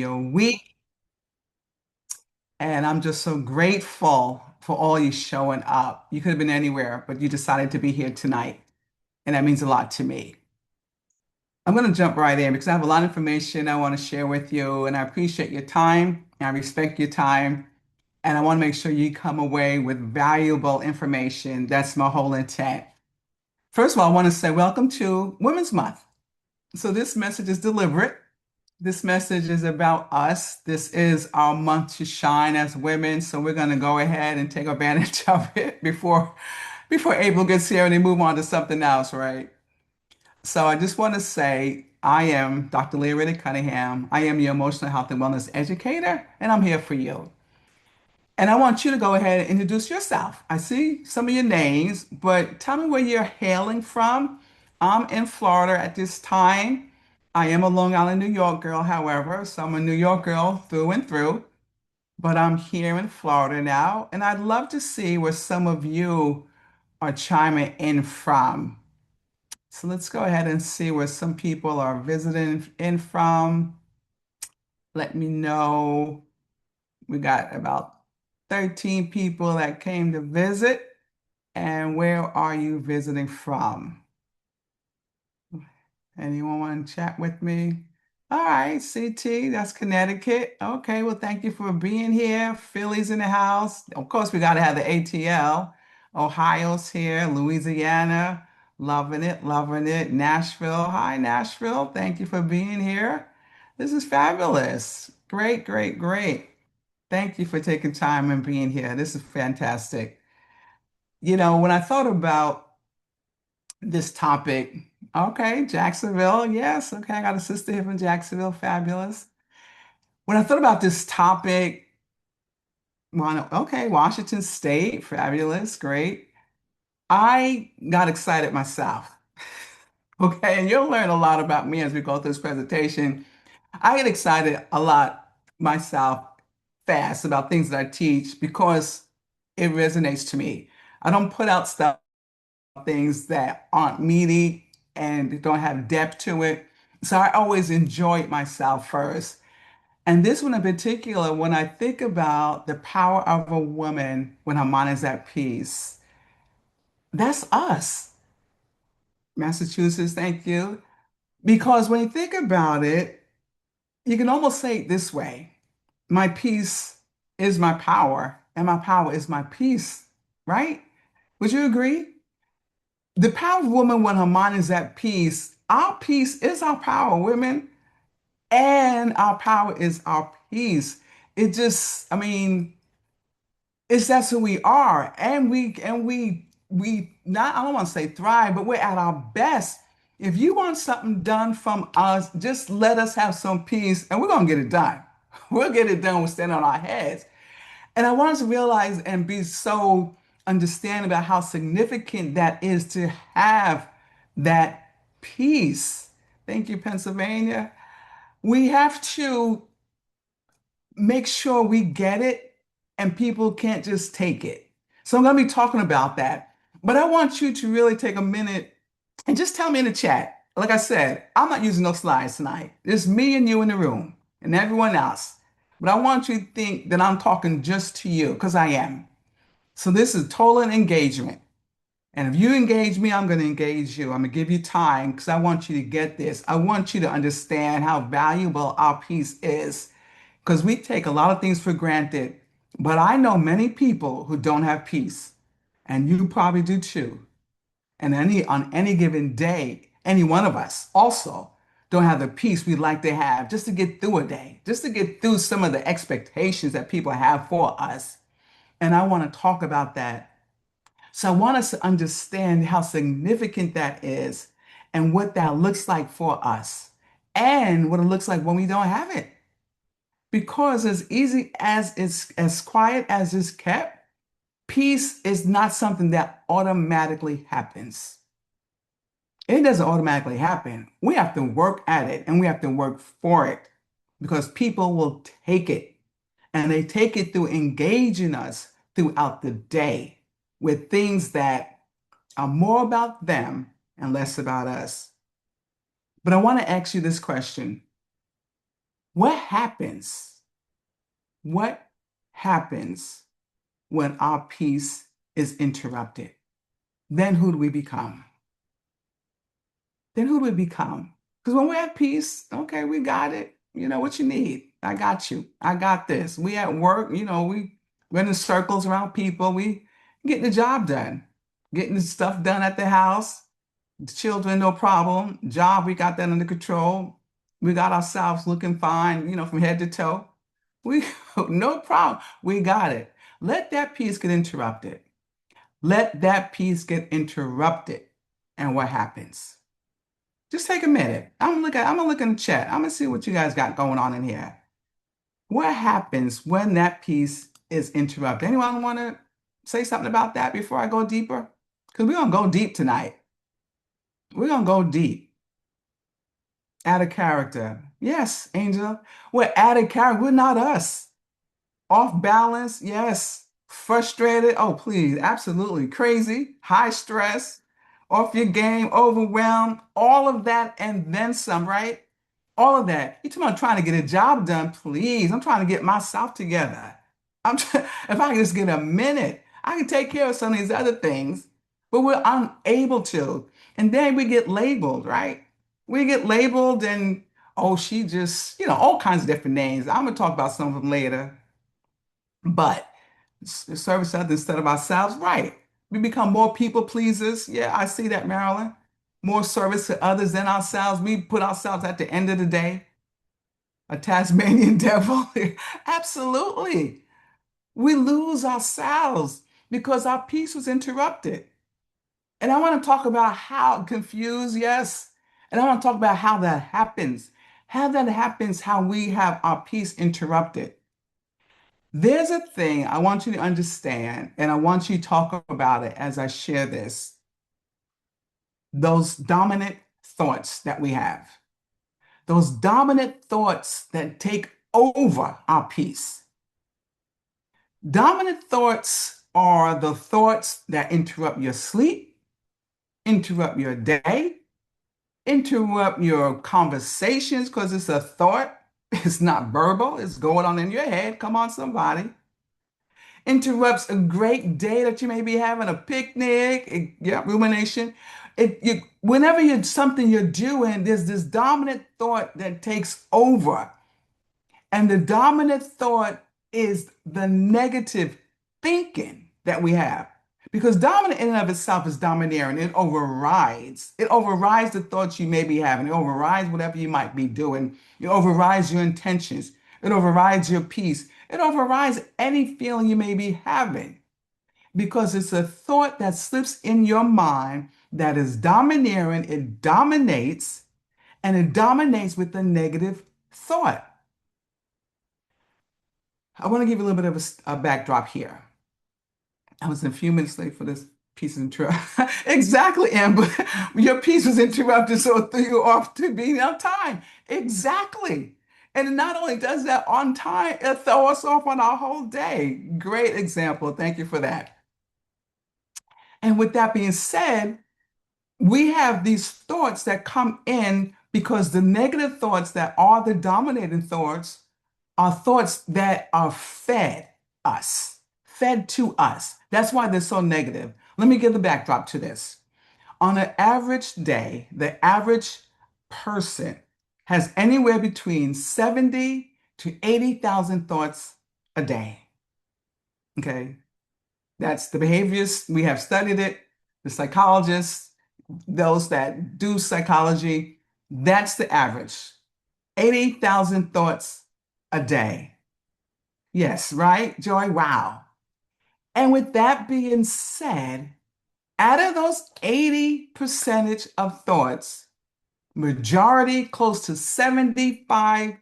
your week. And I'm just so grateful for all you showing up. You could have been anywhere, but you decided to be here tonight. And that means a lot to me. I'm going to jump right in because I have a lot of information I want to share with you. And I appreciate your time. And I respect your time. And I want to make sure you come away with valuable information. That's my whole intent. First of all, I want to say welcome to Women's Month. So this message is deliberate. This message is about us. This is our month to shine as women. So we're going to go ahead and take advantage of it before April gets here and they move on to something else, right? So I just want to say I am Dr. Leah Riddick Cunningham. I am your emotional health and wellness educator, and I'm here for you. And I want you to go ahead and introduce yourself. I see some of your names, but tell me where you're hailing from. I'm in Florida at this time. I am a Long Island, New York girl, however, so I'm a New York girl through and through, but I'm here in Florida now, and I'd love to see where some of you are chiming in from. So let's go ahead and see where some people are visiting in from. Let me know. We got about 13 people that came to visit. And where are you visiting from? Anyone want to chat with me? All right, CT, that's Connecticut. Okay, well, thank you for being here. Philly's in the house. Of course, we got to have the ATL. Ohio's here, Louisiana, loving it, loving it. Nashville, hi, Nashville. Thank you for being here. This is fabulous. Great, great, great. Thank you for taking time and being here. This is fantastic. When I thought about this topic, okay, Jacksonville, yes, okay, I got a sister here from Jacksonville, fabulous. When I thought about this topic, okay, Washington State, fabulous, great. I got excited myself, okay, and you'll learn a lot about me as we go through this presentation. I get excited a lot myself fast about things that I teach because it resonates to me. I don't put out stuff, things that aren't meaty and don't have depth to it. So I always enjoy it myself first. And this one in particular, when I think about the power of a woman when her mind is at peace, that's us. Massachusetts, thank you. Because when you think about it, you can almost say it this way. My peace is my power, and my power is my peace, right? Would you agree? The power of woman when her mind is at peace, our peace is our power, women, and our power is our peace. It just, I mean, it's that's who we are. And we not, I don't want to say thrive, but we're at our best. If you want something done from us, just let us have some peace and we're gonna get it done. We'll get it done with standing on our heads. And I want us to realize and be so understand about how significant that is to have that peace. Thank you, Pennsylvania. We have to make sure we get it and people can't just take it. So I'm going to be talking about that. But I want you to really take a minute and just tell me in the chat. Like I said, I'm not using no slides tonight. It's me and you in the room and everyone else. But I want you to think that I'm talking just to you because I am. So this is total engagement. And if you engage me, I'm going to engage you. I'm going to give you time because I want you to get this. I want you to understand how valuable our peace is because we take a lot of things for granted. But I know many people who don't have peace, and you probably do too. And on any given day, any one of us also don't have the peace we'd like to have just to get through a day, just to get through some of the expectations that people have for us. And I want to talk about that. So I want us to understand how significant that is and what that looks like for us and what it looks like when we don't have it. Because as easy as it's as quiet as it's kept, peace is not something that automatically happens. It doesn't automatically happen. We have to work at it and we have to work for it because people will take it and they take it through engaging us throughout the day with things that are more about them and less about us. But I want to ask you this question. What happens? What happens when our peace is interrupted? Then who do we become? Then who do we become? Because when we're at peace, okay, we got it. You know what you need. I got you. I got this. We at work, we run in circles around people. We getting the job done, getting the stuff done at the house. The children, no problem. Job, we got that under control. We got ourselves looking fine, from head to toe. We no problem. We got it. Let that peace get interrupted. Let that peace get interrupted. And what happens? Just take a minute. I'm gonna look in the chat. I'm gonna see what you guys got going on in here. What happens when that peace is interrupted? Anyone want to say something about that before I go deeper? Because we're gonna go deep tonight. We're gonna go deep. Out of character. Yes, Angel. We're out of character. We're not us. Off balance. Yes. Frustrated. Oh, please. Absolutely. Crazy. High stress. Off your game. Overwhelmed. All of that and then some, right? All of that. You talking about trying to get a job done, please. I'm trying to get myself together. If I can just get a minute, I can take care of some of these other things, but we're unable to. And then we get labeled, right? We get labeled and, oh, she just, all kinds of different names. I'm gonna talk about some of them later. But service others instead of ourselves, right? We become more people pleasers. Yeah, I see that, Marilyn. More service to others than ourselves. We put ourselves at the end of the day. A Tasmanian devil. Absolutely. We lose ourselves because our peace was interrupted. And I want to talk about how confused, yes. And I want to talk about how that happens. How that happens, how we have our peace interrupted. There's a thing I want you to understand, and I want you to talk about it as I share this. Those dominant thoughts that we have, those dominant thoughts that take over our peace. Dominant thoughts are the thoughts that interrupt your sleep, interrupt your day, interrupt your conversations because it's a thought. It's not verbal, it's going on in your head. Come on, somebody. Interrupts a great day that you may be having, a picnic, yeah, rumination. Whenever you're something you're doing, there's this dominant thought that takes over. And the dominant thought is the negative thinking that we have. Because dominant in and of itself is domineering. It overrides. It overrides the thoughts you may be having. It overrides whatever you might be doing. It overrides your intentions. It overrides your peace. It overrides any feeling you may be having. Because it's a thought that slips in your mind that is domineering. It dominates, and it dominates with a negative thought. I want to give you a little bit of a backdrop here. I was a few minutes late for this piece of intro. Exactly, Amber. Your piece was interrupted, so it threw you off to being on time. Exactly. And it not only does that on time, it throws us off on our whole day. Great example. Thank you for that. And with that being said, we have these thoughts that come in because the negative thoughts that are the dominating thoughts are thoughts that are fed to us. That's why they're so negative. Let me give the backdrop to this. On an average day, the average person has anywhere between 70 to 80,000 thoughts a day. Okay. That's the behaviorists. We have studied it. The psychologists, those that do psychology, that's the average. 80,000 thoughts a day. Yes, right, Joy? Wow. And with that being said, out of those 80% of thoughts, majority, close to 75%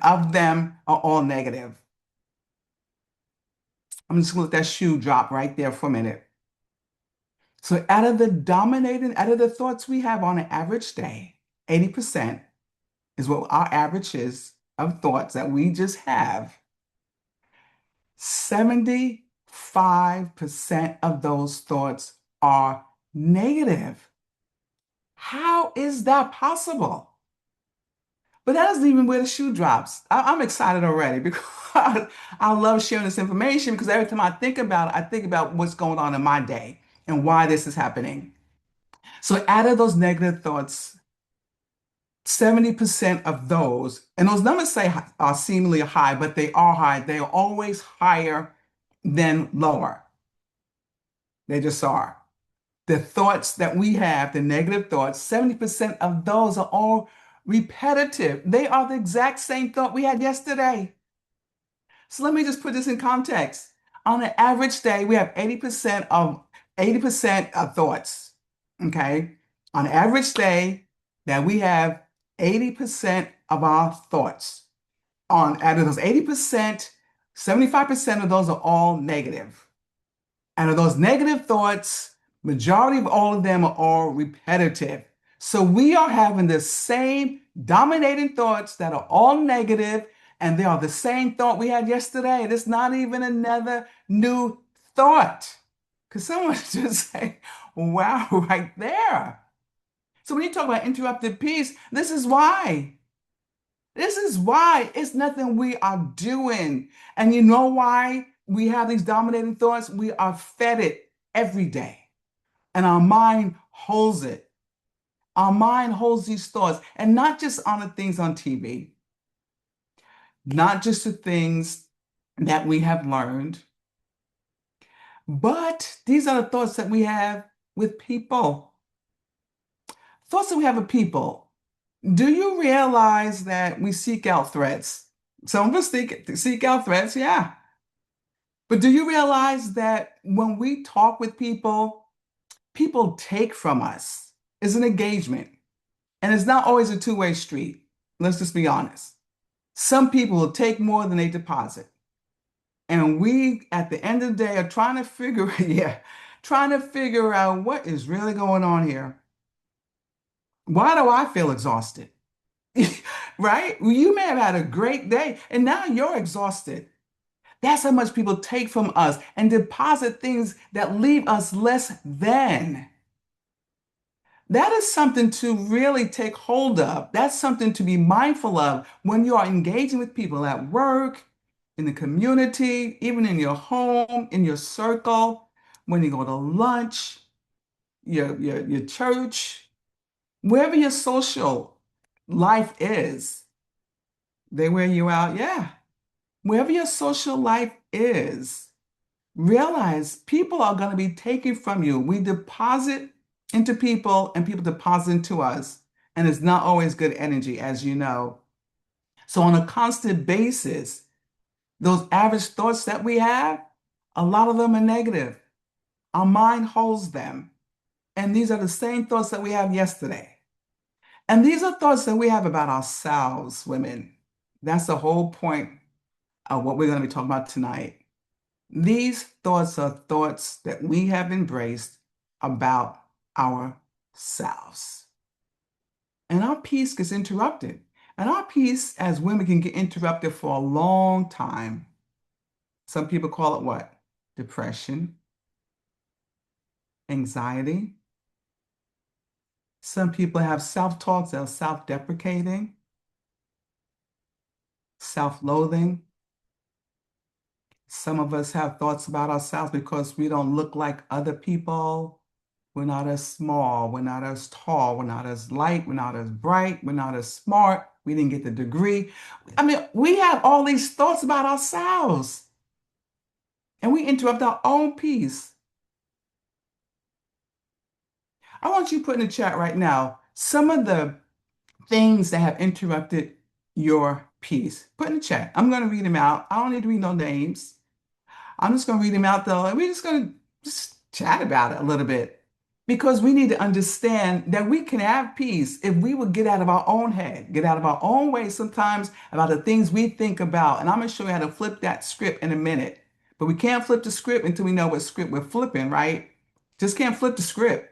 of them are all negative. I'm just gonna let that shoe drop right there for a minute. So out of the thoughts we have on an average day, 80% is what our average is of thoughts that we just have. 75% of those thoughts are negative. How is that possible? But that isn't even where the shoe drops. I'm excited already because I love sharing this information because every time I think about it, I think about what's going on in my day and why this is happening. So out of those negative thoughts, 70% of those, and those numbers say are seemingly high, but they are high. They are always higher than lower. They just are. The thoughts that we have, the negative thoughts, 70% of those are all repetitive. They are the exact same thought we had yesterday. So let me just put this in context. On an average day, we have 80% of thoughts. Okay. On an average day that we have 80% of our thoughts. On out of those 80%, 75% of those are all negative. And of those negative thoughts, majority of all of them are all repetitive. So we are having the same dominating thoughts that are all negative, and they are the same thought we had yesterday. It's not even another new thought. Because someone just say, wow, right there. So when you talk about interrupted peace, this is why. This is why it's nothing we are doing. And you know why we have these dominating thoughts? We are fed it every day, and our mind holds it. Our mind holds these thoughts, and not just on the things on TV, not just the things that we have learned, but these are the thoughts that we have with people. Thoughts that we have with people. Do you realize that we seek out threats? Some of us seek out threats, yeah. But do you realize that when we talk with people, people take from us? It's an engagement. And it's not always a two-way street. Let's just be honest. Some people will take more than they deposit. And we, at the end of the day, are trying to figure, yeah, trying to figure out what is really going on here. Why do I feel exhausted? Right? Well, you may have had a great day and now you're exhausted. That's how much people take from us and deposit things that leave us less than. That is something to really take hold of. That's something to be mindful of when you are engaging with people at work, in the community, even in your home, in your circle, when you go to lunch, your church, wherever your social life is, they wear you out. Yeah. Wherever your social life is, realize people are going to be taken from you. We deposit into people and people deposit into us. And it's not always good energy, as you know. So, on a constant basis, those average thoughts that we have, a lot of them are negative. Our mind holds them. And these are the same thoughts that we have yesterday. And these are thoughts that we have about ourselves, women. That's the whole point of what we're going to be talking about tonight. These thoughts are thoughts that we have embraced about ourselves. And our peace gets interrupted. And our peace as women can get interrupted for a long time. Some people call it what? Depression, anxiety. Some people have self-talks that are self-deprecating, self-loathing. Some of us have thoughts about ourselves because we don't look like other people. We're not as small. We're not as tall. We're not as light. We're not as bright. We're not as smart. We didn't get the degree. I mean, we have all these thoughts about ourselves and we interrupt our own peace. I want you to put in the chat right now some of the things that have interrupted your peace. Put in the chat. I'm going to read them out. I don't need to read no names. I'm just going to read them out though, and we're just going to just chat about it a little bit because we need to understand that we can have peace if we would get out of our own head, get out of our own way sometimes about the things we think about. And I'm going to show you how to flip that script in a minute. But we can't flip the script until we know what script we're flipping, right? Just can't flip the script.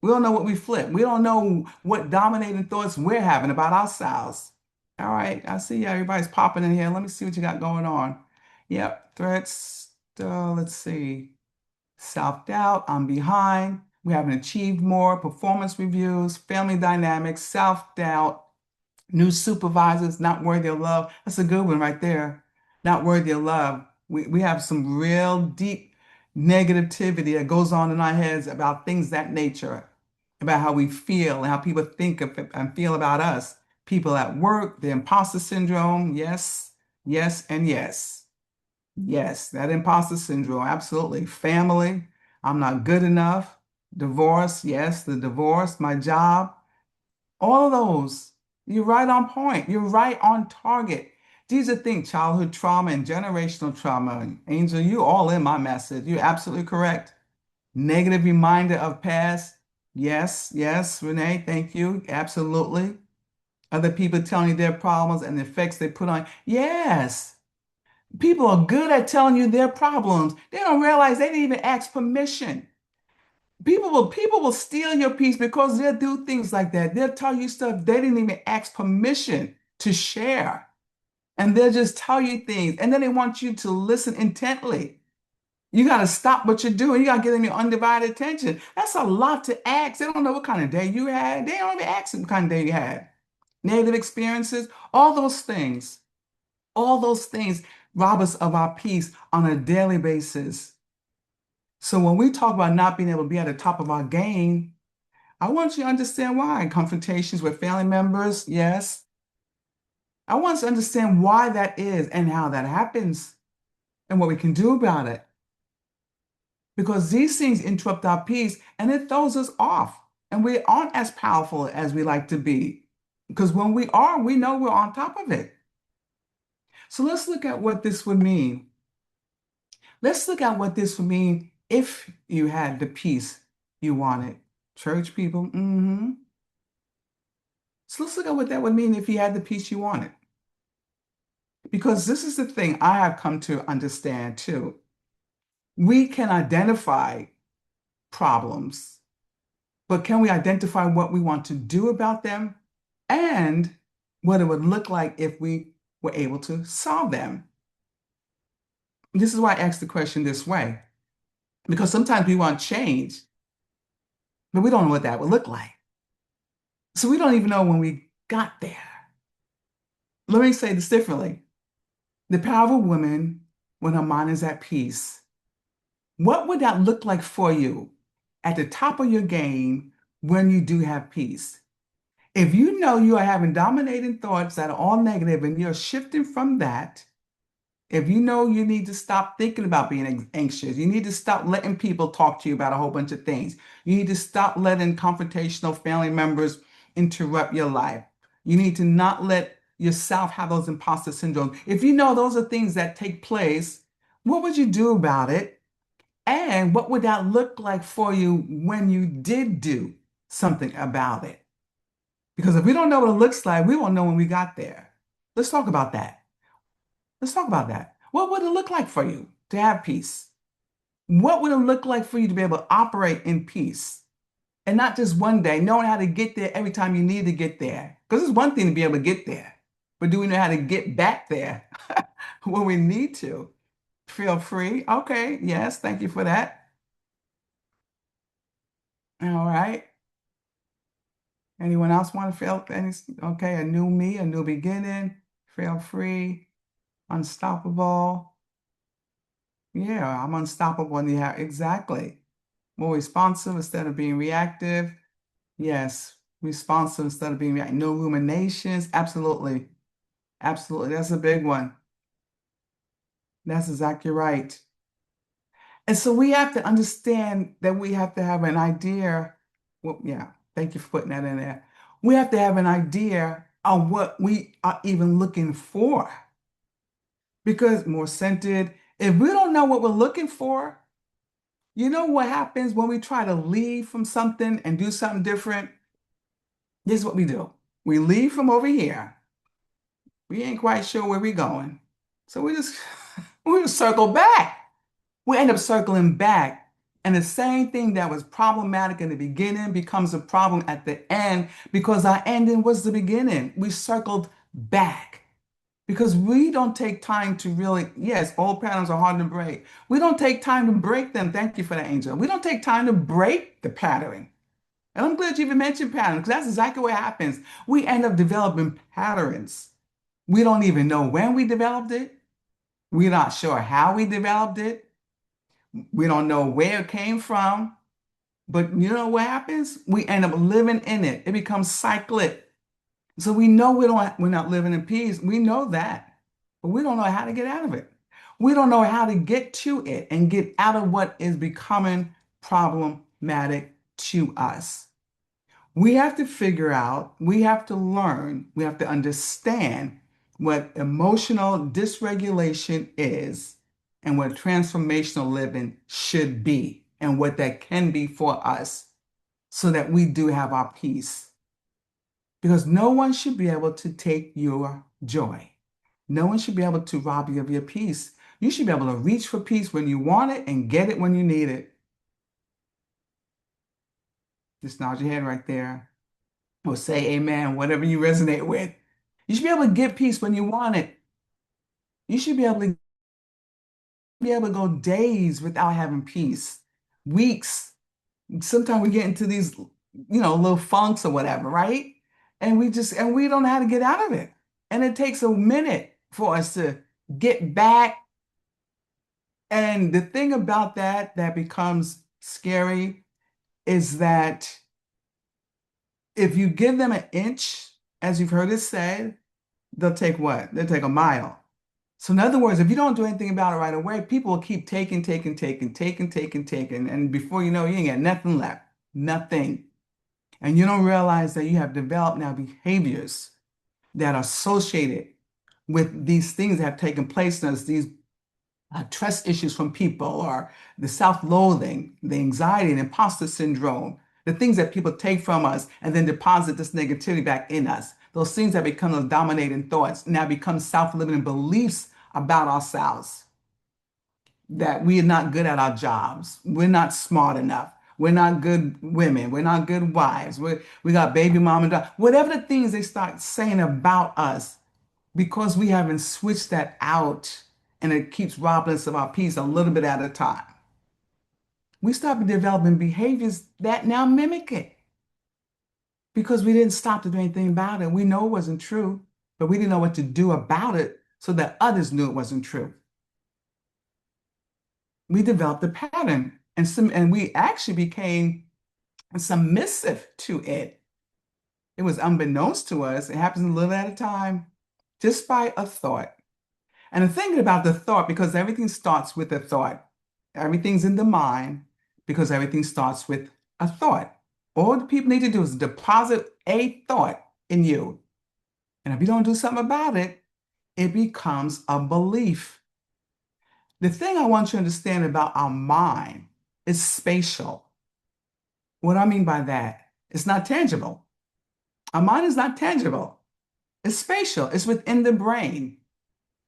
We don't know what we flip. We don't know what dominating thoughts we're having about ourselves. All right, I see everybody's popping in here. Let me see what you got going on. Yep, threats. Let's see. Self-doubt, I'm behind. We haven't achieved more. Performance reviews, family dynamics, self-doubt, New supervisors, not worthy of love. That's a good one right there. Not worthy of love. We have some real deep negativity that goes on in our heads about things that nature, about how we feel and how people think of and feel about us. People at work, the imposter syndrome. Yes, yes, and yes. Yes, that imposter syndrome. Absolutely. Family, I'm not good enough. Divorce, yes, the divorce, my job. All of those, you're right on point. You're right on target. These are things, childhood trauma and generational trauma. Angel, you all in my message. You're absolutely correct. Negative reminder of past. Yes, yes, Renee, thank you. Absolutely. Other people telling you their problems and the effects they put on. Yes. People are good at telling you their problems. They don't realize they didn't even ask permission. People will steal your peace because they'll do things like that. They'll tell you stuff they didn't even ask permission to share. And they'll just tell you things. And then they want you to listen intently. You got to stop what you're doing. You got to give them your undivided attention. That's a lot to ask. They don't know what kind of day you had. They don't even ask what kind of day you had. Negative experiences, all those things rob us of our peace on a daily basis. So when we talk about not being able to be at the top of our game, I want you to understand why. Confrontations with family members, yes. I want us to understand why that is and how that happens and what we can do about it. Because these things interrupt our peace and it throws us off. And we aren't as powerful as we like to be. Because when we are, we know we're on top of it. So let's look at what this would mean. Let's look at what this would mean if you had the peace you wanted. Church people, So let's look at what that would mean if you had the peace you wanted. Because this is the thing I have come to understand too. We can identify problems, but can we identify what we want to do about them and what it would look like if we were able to solve them? This is why I asked the question this way, because sometimes we want change, but we don't know what that would look like. So we don't even know when we got there. Let me say this differently. The power of a woman when her mind is at peace. What would that look like for you at the top of your game when you do have peace? If you know you are having dominating thoughts that are all negative and you're shifting from that, if you know you need to stop thinking about being anxious, you need to stop letting people talk to you about a whole bunch of things. You need to stop letting confrontational family members interrupt your life. You need to not let yourself have those imposter syndromes. If you know those are things that take place, what would you do about it? And what would that look like for you when you did do something about it? Because if we don't know what it looks like, we won't know when we got there. Let's talk about that. Let's talk about that. What would it look like for you to have peace? What would it look like for you to be able to operate in peace? And not just one day, knowing how to get there every time you need to get there. Because it's one thing to be able to get there, but do we know how to get back there when we need to? Feel free. Okay. Yes. Thank you for that. All right. Anyone else want to feel any? Okay. A new me, a new beginning. Feel free. Unstoppable. Yeah, I'm unstoppable. Yeah, exactly. More responsive instead of being reactive. Yes, responsive instead of being reactive. No ruminations. Absolutely. Absolutely. That's a big one. That's exactly right. And so we have to understand that we have to have an idea. Well, yeah, thank you for putting that in there. We have to have an idea of what we are even looking for. Because more centered, if we don't know what we're looking for, you know what happens when we try to leave from something and do something different? This is what we do. We leave from over here. We ain't quite sure where we're going. So we just we just circle back. We end up circling back. And the same thing that was problematic in the beginning becomes a problem at the end because our ending was the beginning. We circled back because we don't take time to really, yes, old patterns are hard to break. We don't take time to break them. Thank you for that, Angel. We don't take time to break the pattern. And I'm glad you even mentioned patterns because that's exactly what happens. We end up developing patterns. We don't even know when we developed it. We're not sure how we developed it. We don't know where it came from. But you know what happens? We end up living in it. It becomes cyclic. So we know we're not living in peace. We know that, but we don't know how to get out of it. We don't know how to get to it and get out of what is becoming problematic to us. We have to figure out, we have to learn, we have to understand what emotional dysregulation is and what transformational living should be and what that can be for us so that we do have our peace. Because no one should be able to take your joy. No one should be able to rob you of your peace. You should be able to reach for peace when you want it and get it when you need it. Just nod your head right there or say amen, whatever you resonate with. You should be able to get peace when you want it. You should be able to go days without having peace, weeks. Sometimes we get into these, little funks or whatever, right? And we don't know how to get out of it. And it takes a minute for us to get back. And the thing about that becomes scary is that if you give them an inch, as you've heard it said, they'll take what? They'll take a mile. So in other words, if you don't do anything about it right away, people will keep taking. And before you know, you ain't got nothing left. Nothing. And you don't realize that you have developed now behaviors that are associated with these things that have taken place in us, these trust issues from people, or the self-loathing, the anxiety and imposter syndrome, the things that people take from us and then deposit this negativity back in us. Those things that become those dominating thoughts now become self-limiting beliefs about ourselves that we are not good at our jobs. We're not smart enough. We're not good women. We're not good wives. We got baby mom and dad. Whatever the things they start saying about us, because we haven't switched that out and it keeps robbing us of our peace a little bit at a time. We start developing behaviors that now mimic it because we didn't stop to do anything about it. We know it wasn't true, but we didn't know what to do about it so that others knew it wasn't true. We developed a pattern and we actually became submissive to it. It was unbeknownst to us. It happens a little at a time, just by a thought. And I'm thinking about the thought because everything starts with a thought. Everything's in the mind because everything starts with a thought. All the people need to do is deposit a thought in you. And if you don't do something about it, it becomes a belief. The thing I want you to understand about our mind is spatial. What I mean by that, it's not tangible. Our mind is not tangible. It's spatial. It's within the brain.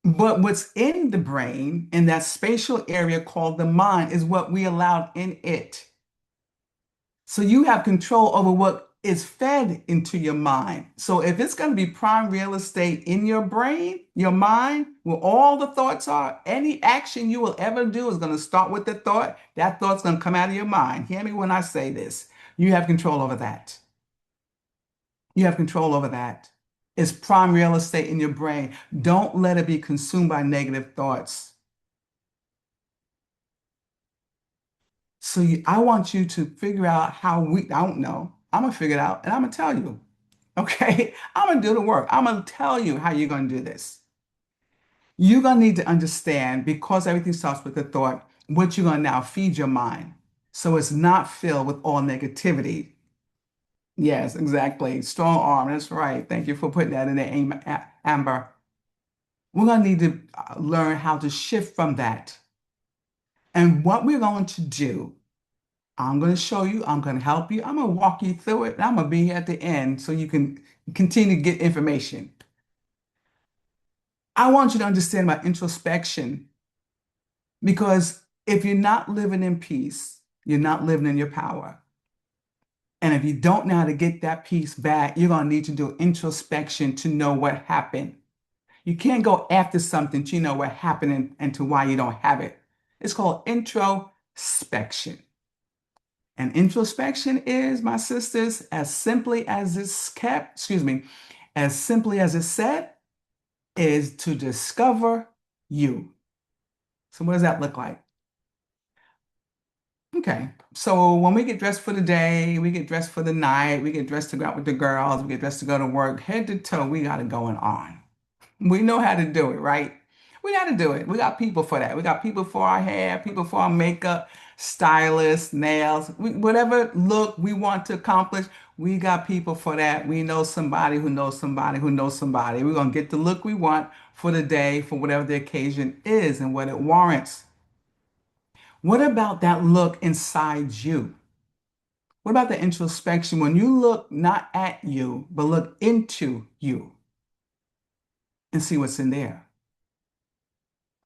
But what's in the brain, in that spatial area called the mind, is what we allowed in it. So you have control over what is fed into your mind. So if it's going to be prime real estate in your brain, your mind, where all the thoughts are, any action you will ever do is going to start with the thought. That thought's going to come out of your mind. Hear me when I say this. You have control over that. You have control over that. It's prime real estate in your brain. Don't let it be consumed by negative thoughts. I want you to figure out I don't know. I'm gonna figure it out and I'm gonna tell you. Okay? I'm gonna do the work. I'm gonna tell you how you're gonna do this. You're gonna need to understand because everything starts with a thought, what you're gonna now feed your mind. So it's not filled with all negativity. Yes, exactly. Strong arm. That's right. Thank you for putting that in there, Amber. We're gonna need to learn how to shift from that. And what we're going to do, I'm going to show you, I'm going to help you, I'm going to walk you through it, and I'm going to be here at the end so you can continue to get information. I want you to understand about introspection because if you're not living in peace, you're not living in your power. And if you don't know how to get that peace back, you're going to need to do introspection to know what happened. You can't go after something to know what happened and to why you don't have it. It's called introspection. And introspection is, my sisters, as simply as it's kept, excuse me, as simply as it's said, is to discover you. So what does that look like? Okay. So when we get dressed for the day, we get dressed for the night, we get dressed to go out with the girls, we get dressed to go to work, head to toe, we got it going on. We know how to do it, right? We got to do it. We got people for that. We got people for our hair, people for our makeup, stylists, nails, whatever look we want to accomplish. We got people for that. We know somebody who knows somebody who knows somebody. We're going to get the look we want for the day, for whatever the occasion is and what it warrants. What about that look inside you? What about the introspection when you look not at you, but look into you and see what's in there?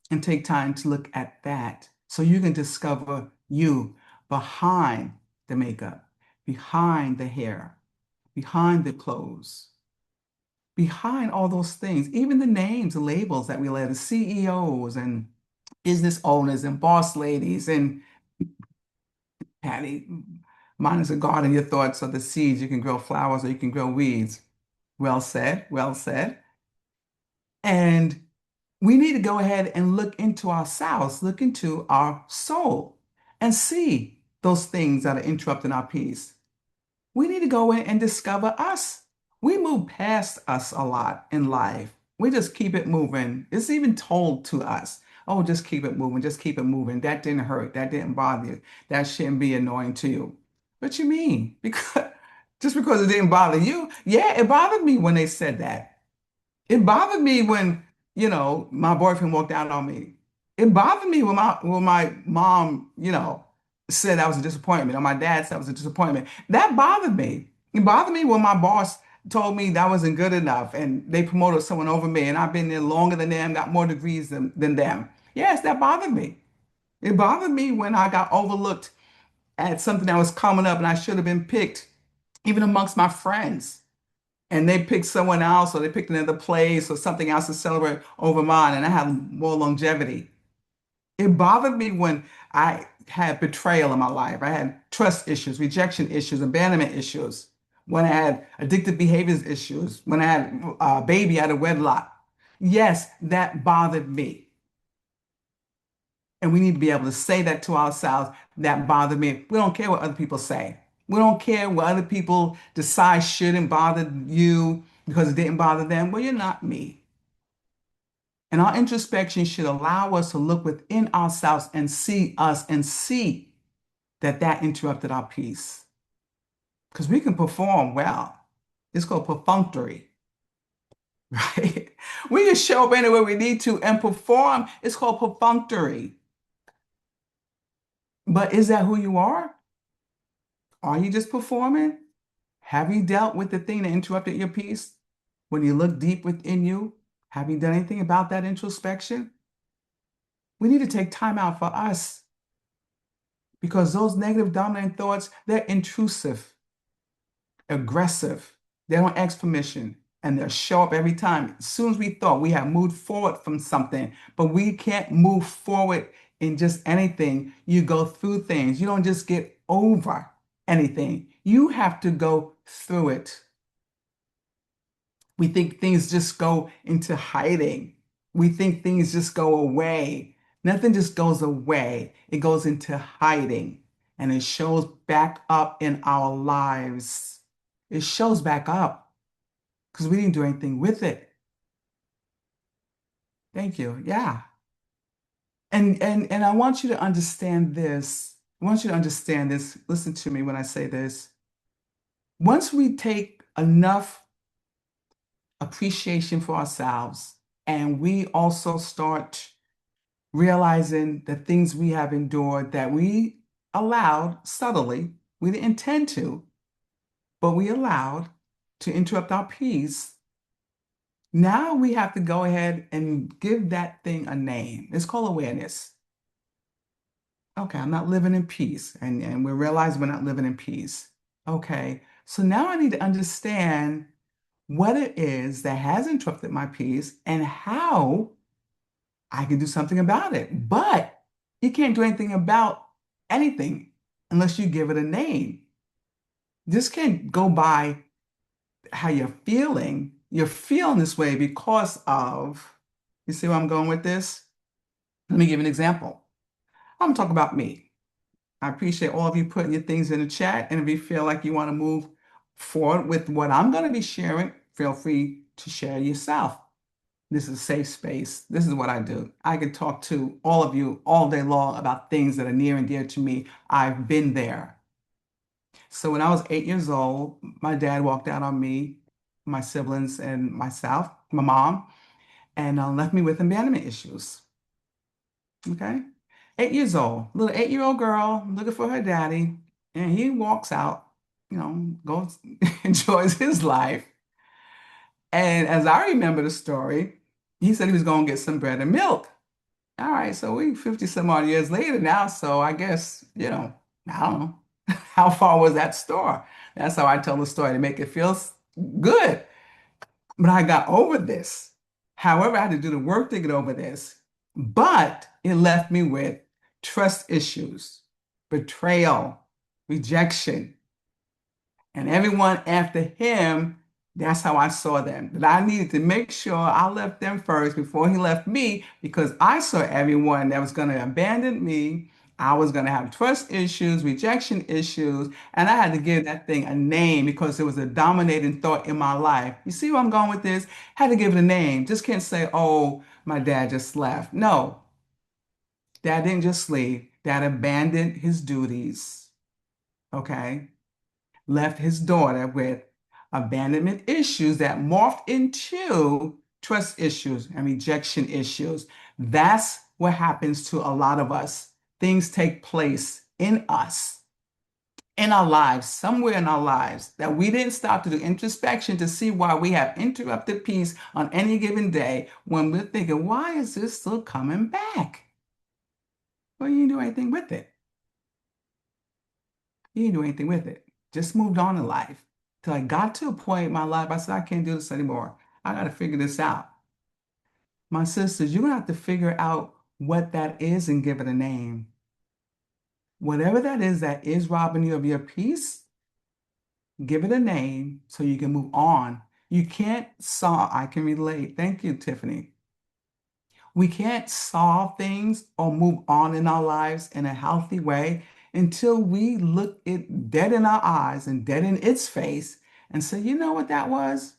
And take time to look at that so you can discover you behind the makeup, behind the hair, behind the clothes, behind all those things, even the names, the labels that we let the CEOs and business owners and boss ladies and Patty, mine is a garden. Your thoughts are the seeds. You can grow flowers or you can grow weeds. Well said, well said. And we need to go ahead and look into ourselves, look into our soul, and see those things that are interrupting our peace. We need to go in and discover us. We move past us a lot in life. We just keep it moving. It's even told to us, oh, just keep it moving, just keep it moving. That didn't hurt. That didn't bother you. That shouldn't be annoying to you. What you mean? Because just because it didn't bother you, yeah, it bothered me when they said that. It bothered me when, my boyfriend walked out on me. It bothered me when my mom, said that was a disappointment, or my dad said that was a disappointment. That bothered me. It bothered me when my boss told me that wasn't good enough and they promoted someone over me and I've been there longer than them, got more degrees than them. Yes, that bothered me. It bothered me when I got overlooked at something that was coming up and I should have been picked, even amongst my friends, and they picked someone else or they picked another place or something else to celebrate over mine and I had more longevity. It bothered me when I had betrayal in my life. I had trust issues, rejection issues, abandonment issues, when I had addictive behaviors issues, when I had a baby out of wedlock. Yes, that bothered me. And we need to be able to say that to ourselves. That bothered me. We don't care what other people say. We don't care what other people decide shouldn't bother you because it didn't bother them. Well, you're not me. And our introspection should allow us to look within ourselves and see us and see that that interrupted our peace. Because we can perform well. It's called perfunctory, right? We can show up anywhere we need to and perform. It's called perfunctory. But is that who you are? Are you just performing? Have you dealt with the thing that interrupted your peace? When you look deep within you, have you done anything about that introspection? We need to take time out for us because those negative dominant thoughts, they're intrusive, aggressive. They don't ask permission and they'll show up every time. As soon as we thought we have moved forward from something, but we can't move forward in just anything. You go through things. You don't just get over anything. You have to go through it. We think things just go into hiding. We think things just go away. Nothing just goes away. It goes into hiding and it shows back up in our lives. It shows back up because we didn't do anything with it. Thank you. Yeah. And I want you to understand this. I want you to understand this. Listen to me when I say this. Once we take enough appreciation for ourselves and we also start realizing the things we have endured that we allowed subtly, we didn't intend to, but we allowed to interrupt our peace. Now we have to go ahead and give that thing a name. It's called awareness. Okay, I'm not living in peace. And we realize we're not living in peace. Okay, so now I need to understand what it is that has interrupted my peace and how I can do something about it. But you can't do anything about anything unless you give it a name. This can't go by how you're feeling. You're feeling this way because of, you see where I'm going with this? Let me give you an example. I'm gonna talk about me. I appreciate all of you putting your things in the chat. And if you feel like you want to move forward with what I'm going to be sharing, feel free to share yourself. This is a safe space. This is what I do. I can talk to all of you all day long about things that are near and dear to me. I've been there. So when I was 8 years old, my dad walked out on me, my siblings, and myself, my mom, and left me with abandonment issues. Okay. 8 years old, little 8-year-old girl looking for her daddy, and he walks out, goes, enjoys his life. And as I remember the story, he said he was going to get some bread and milk. All right, so we 50 some odd years later now, so I guess, I don't know. How far was that store? That's how I tell the story to make it feel good. But I got over this. However, I had to do the work to get over this. But it left me with trust issues, betrayal, rejection. And everyone after him, that's how I saw them. That I needed to make sure I left them first before he left me because I saw everyone that was going to abandon me. I was going to have trust issues, rejection issues, and I had to give that thing a name because it was a dominating thought in my life. You see where I'm going with this? Had to give it a name. Just can't say, oh, my dad just left. No, dad didn't just leave. Dad abandoned his duties. Okay, left his daughter with abandonment issues that morphed into trust issues and rejection issues. That's what happens to a lot of us. Things take place in us, in our lives, somewhere in our lives, that we didn't stop to do introspection to see why we have interrupted peace on any given day when we're thinking, why is this still coming back? Well, you didn't do anything with it. You didn't do anything with it. Just moved on in life. Till I got to a point in my life, I said, I can't do this anymore. I got to figure this out. My sisters, you're going to have to figure out what that is and give it a name. Whatever that is robbing you of your peace, give it a name so you can move on. You can't solve, I can relate. Thank you, Tiffany. We can't solve things or move on in our lives in a healthy way until we look it dead in our eyes and dead in its face and say, you know what that was?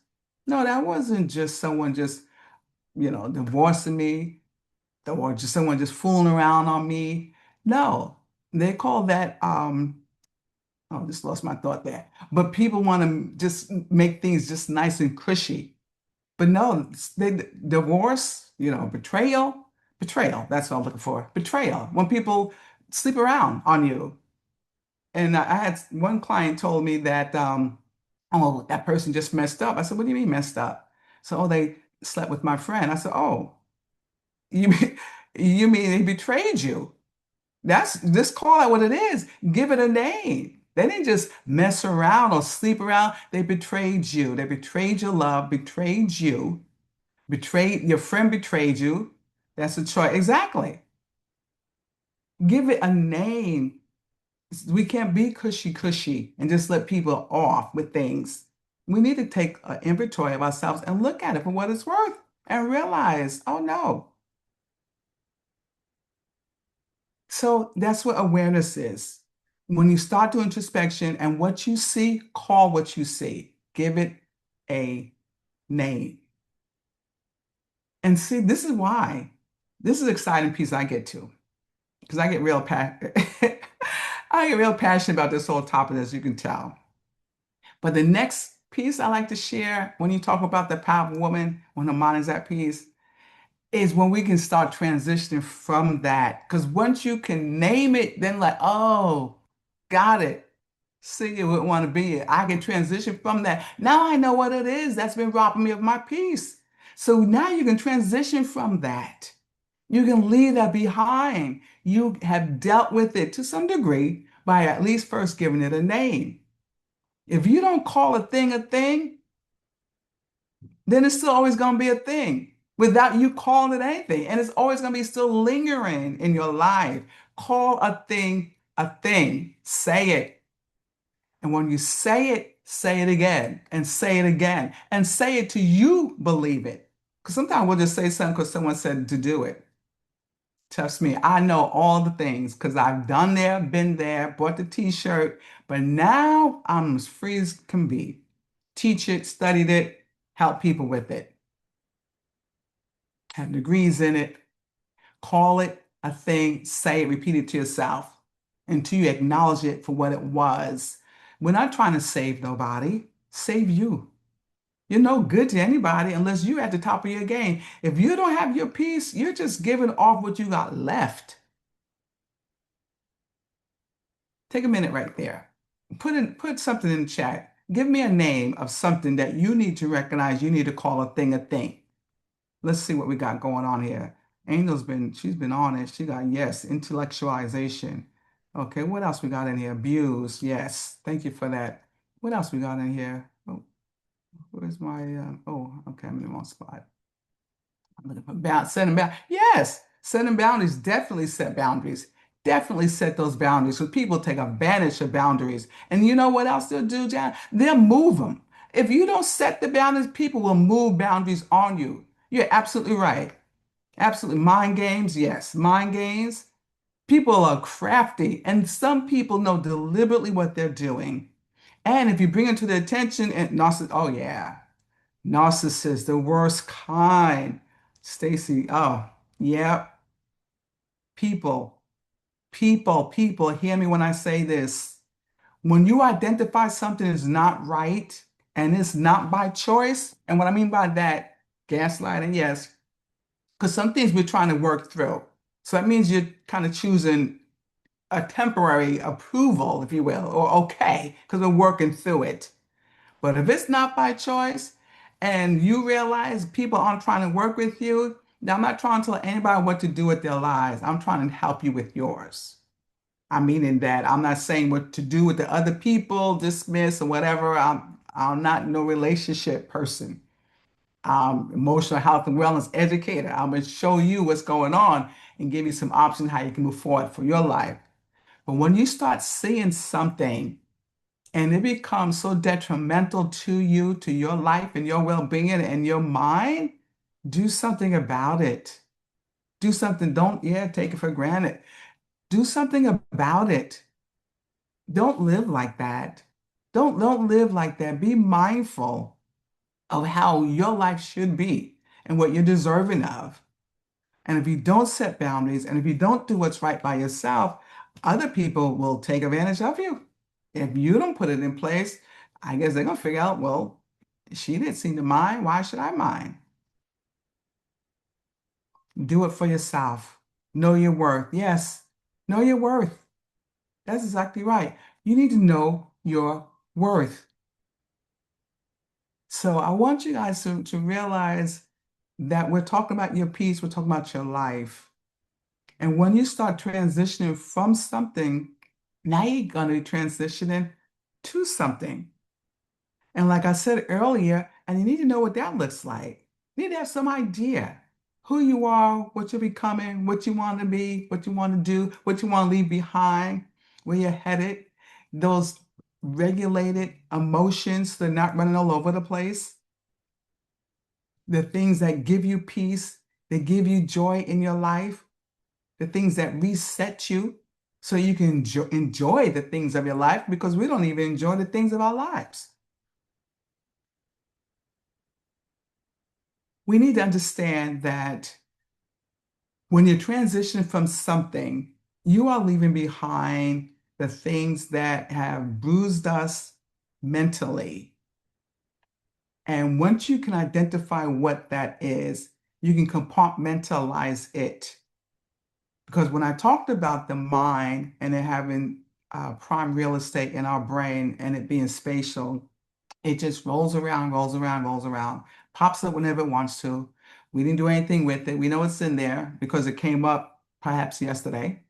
No, that wasn't just someone just, divorcing me or just someone just fooling around on me. No, they call that, oh, just lost my thought there. But people want to just make things just nice and cushy. But no, they divorce, betrayal. That's what I'm looking for. Betrayal. When people sleep around on you. And I had one client told me that, oh, that person just messed up. I said, what do you mean messed up? So, oh, they slept with my friend. I said, oh, you mean, you mean they betrayed you? That's just call it what it is. Give it a name. They didn't just mess around or sleep around. They betrayed you. They betrayed your love, betrayed you. Betrayed, your friend betrayed you. That's a choice. Exactly. Give it a name. We can't be cushy and just let people off with things. We need to take an inventory of ourselves and look at it for what it's worth and realize, oh no. So that's what awareness is. When you start to introspection and what you see, call what you see. Give it a name. And see, this is why. This is an exciting piece I get to. Because I get real I get real passionate about this whole topic, as you can tell. But the next piece I like to share when you talk about the power of woman, when the mind is at peace, is when we can start transitioning from that. Because once you can name it, then like, oh, got it. See, you wouldn't want to be it. I can transition from that. Now I know what it is that's been robbing me of my peace. So now you can transition from that. You can leave that behind. You have dealt with it to some degree by at least first giving it a name. If you don't call a thing, then it's still always going to be a thing without you calling it anything. And it's always going to be still lingering in your life. Call a thing a thing. Say it. And when you say it again and say it again and say it till you believe it. Because sometimes we'll just say something because someone said to do it. Trust me, I know all the things because I've done there, been there, bought the t-shirt, but now I'm as free as can be. Teach it, studied it, help people with it, have degrees in it. Call it a thing, say it, repeat it to yourself until you acknowledge it for what it was. We're not trying to save nobody, save you. You're no good to anybody unless you're at the top of your game. If you don't have your peace, you're just giving off what you got left. Take a minute right there. Put something in the chat. Give me a name of something that you need to recognize you need to call a thing a thing. Let's see what we got going on here. She's been honest. She got yes, intellectualization. Okay, what else we got in here? Abuse. Yes, thank you for that. What else we got in here? Oh, where's my, okay, I'm in the wrong spot. I'm looking for setting boundaries. Yes, setting boundaries, definitely set boundaries. Definitely set those boundaries because people take advantage of boundaries. And you know what else they'll do, Jan? They'll move them. If you don't set the boundaries, people will move boundaries on you. You're absolutely right. Absolutely. Mind games, yes. Mind games. People are crafty, and some people know deliberately what they're doing. And if you bring it to their attention, and narcissist, oh yeah, narcissist, the worst kind. Stacy, oh, yeah. People, people, hear me when I say this. When you identify something is not right and it's not by choice, and what I mean by that, gaslighting, yes, because some things we're trying to work through. So that means you're kind of choosing a temporary approval, if you will, or okay, because we're working through it. But if it's not by choice and you realize people aren't trying to work with you, now I'm not trying to tell anybody what to do with their lives. I'm trying to help you with yours. I mean in that I'm not saying what to do with the other people, dismiss or whatever. I'm not no relationship person. Emotional health and wellness educator. I'm going to show you what's going on and give you some options how you can move forward for your life. But when you start seeing something and it becomes so detrimental to you, to your life and your well-being and your mind, do something about it. Do something. Don't, yeah, take it for granted. Do something about it. Don't live like that. Don't live like that. Be mindful of how your life should be and what you're deserving of. And if you don't set boundaries and if you don't do what's right by yourself, other people will take advantage of you. If you don't put it in place, I guess they're gonna figure out, well, she didn't seem to mind. Why should I mind? Do it for yourself. Know your worth. Yes, know your worth. That's exactly right. You need to know your worth. So I want you guys to realize that we're talking about your peace, we're talking about your life. And when you start transitioning from something, now you're going to be transitioning to something. And like I said earlier, and you need to know what that looks like. You need to have some idea who you are, what you're becoming, what you want to be, what you want to do, what you want to leave behind, where you're headed, those regulated emotions, so they're not running all over the place, the things that give you peace, that give you joy in your life, the things that reset you so you can enjoy the things of your life because we don't even enjoy the things of our lives. We need to understand that when you're transitioning from something, you are leaving behind the things that have bruised us mentally. And once you can identify what that is, you can compartmentalize it. Because when I talked about the mind and it having prime real estate in our brain and it being spatial, it just rolls around, rolls around, rolls around, pops up whenever it wants to. We didn't do anything with it. We know it's in there because it came up perhaps yesterday.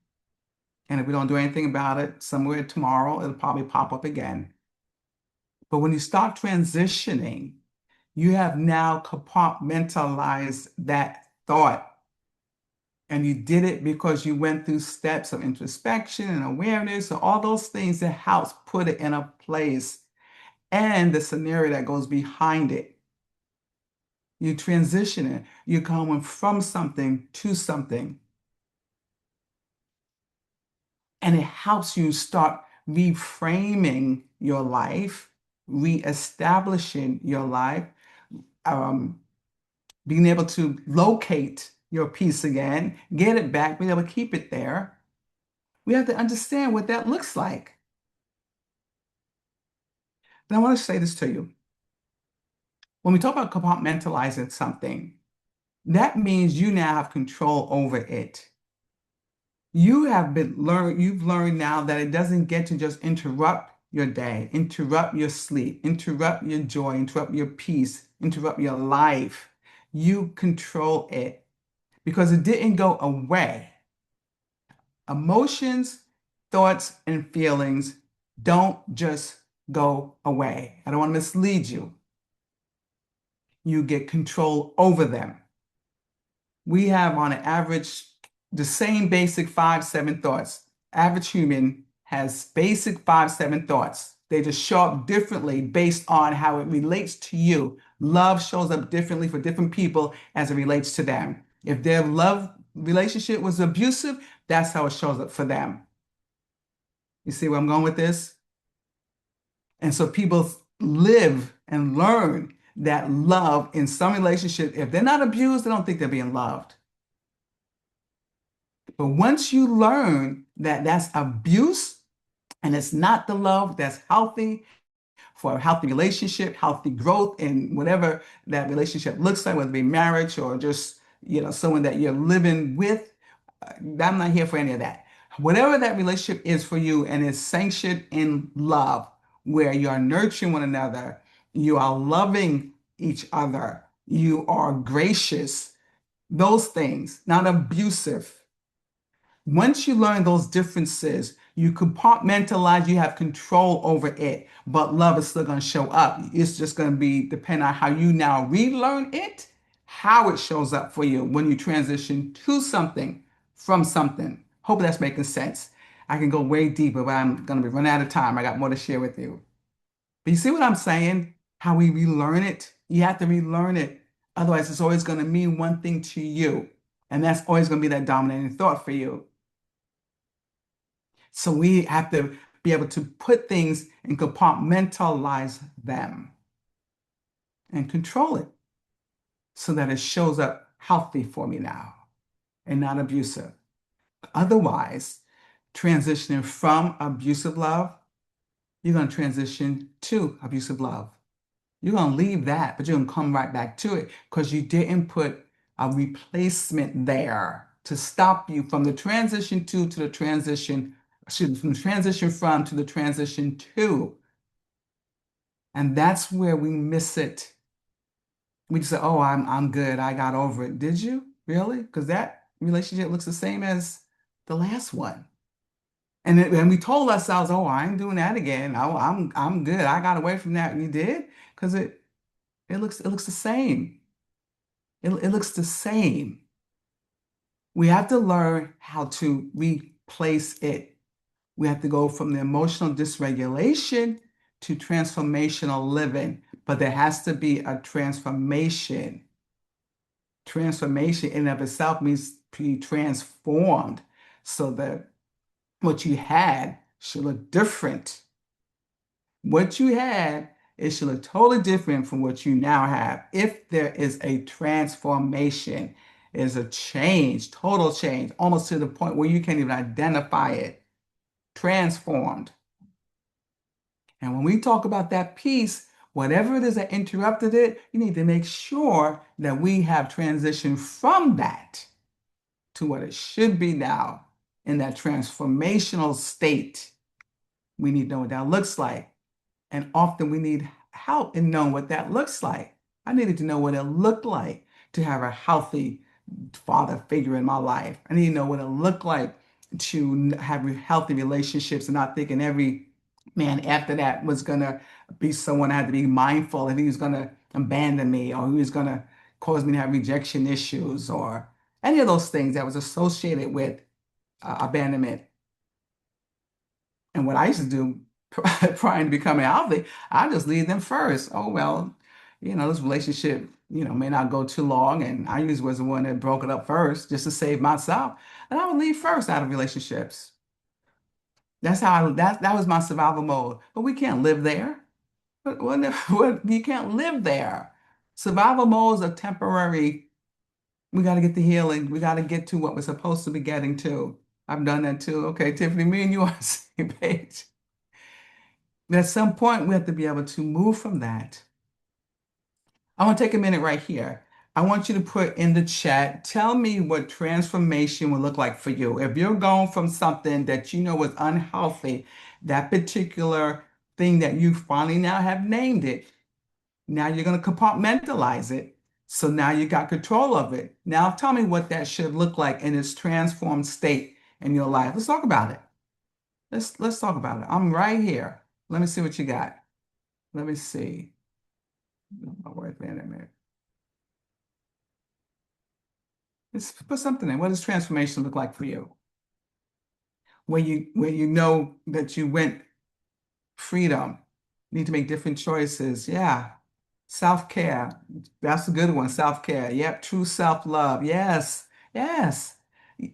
And if we don't do anything about it, somewhere tomorrow, it'll probably pop up again. But when you start transitioning, you have now compartmentalized that thought. And you did it because you went through steps of introspection and awareness, and all those things that helps put it in a place and the scenario that goes behind it. You transition it. You're going from something to something. And it helps you start reframing your life, reestablishing your life, um, being able to locate your peace again, get it back, being able to keep it there. We have to understand what that looks like. And I want to say this to you. When we talk about compartmentalizing something, that means you now have control over it. You've learned now that it doesn't get to just interrupt your day, interrupt your sleep, interrupt your joy, interrupt your peace, interrupt your life. You control it because it didn't go away. Emotions, thoughts, and feelings don't just go away. I don't want to mislead you. You get control over them. We have on an average the same basic 5, 7 thoughts. Average human has basic 5, 7 thoughts. They just show up differently based on how it relates to you. Love shows up differently for different people as it relates to them. If their love relationship was abusive, that's how it shows up for them. You see where I'm going with this? And so people live and learn that love in some relationship, if they're not abused, they don't think they're being loved. But once you learn that that's abuse and it's not the love that's healthy for a healthy relationship, healthy growth, and whatever that relationship looks like, whether it be marriage or just, someone that you're living with, I'm not here for any of that. Whatever that relationship is for you and is sanctioned in love, where you are nurturing one another, you are loving each other, you are gracious, those things, not abusive. Once you learn those differences, you compartmentalize, you have control over it, but love is still going to show up. It's just going to be depend on how you now relearn it, how it shows up for you when you transition to something from something. Hope that's making sense. I can go way deeper, but I'm going to be running out of time. I got more to share with you. But you see what I'm saying? How we relearn it? You have to relearn it. Otherwise, it's always going to mean one thing to you. And that's always going to be that dominating thought for you. So we have to be able to put things and compartmentalize them and control it so that it shows up healthy for me now and not abusive. Otherwise, transitioning from abusive love, you're going to transition to abusive love. You're going to leave that, but you're going to come right back to it because you didn't put a replacement there to stop you from the transition to the transition, excuse me, from the transition from to the transition to. And that's where we miss it. We just say, oh, I'm good. I got over it. Did you? Really? Because that relationship looks the same as the last one. And we told ourselves, oh, I ain't doing that again. Oh, I'm good. I got away from that. You did? Because it looks the same. It looks the same. We have to learn how to replace it. We have to go from the emotional dysregulation to transformational living, but there has to be a transformation. Transformation in and of itself means to be transformed so that what you had should look different. What you had, it should look totally different from what you now have. If there is a transformation, is a change, total change, almost to the point where you can't even identify it. Transformed. And when we talk about that piece, whatever it is that interrupted it, you need to make sure that we have transitioned from that to what it should be now in that transformational state. We need to know what that looks like. And often we need help in knowing what that looks like. I needed to know what it looked like to have a healthy father figure in my life. I need to know what it looked like to have healthy relationships and not thinking every man after that was going to be someone I had to be mindful that he was going to abandon me or he was going to cause me to have rejection issues or any of those things that was associated with abandonment. And what I used to do prior to becoming healthy, I just leave them first. Oh, well, this relationship, may not go too long. And I usually was the one that broke it up first just to save myself. And I would leave first out of relationships. That's how that was my survival mode. But we can't live there. You can't live there. Survival modes are temporary. We got to get the healing. We got to get to what we're supposed to be getting to. I've done that too. Okay, Tiffany, me and you on the same page. But at some point, we have to be able to move from that. I want to take a minute right here. I want you to put in the chat, tell me what transformation would look like for you. If you're going from something that you know was unhealthy, that particular thing that you finally now have named it, now you're going to compartmentalize it. So now you got control of it. Now tell me what that should look like in its transformed state in your life. Let's talk about it. Let's talk about it. I'm right here. Let me see what you got. Let me see. Oh, wait a minute. Let's put something in. What does transformation look like for you? Where you know that you went freedom, need to make different choices. Yeah. Self-care. That's a good one. Self-care. Yep. True self-love. Yes. Yes.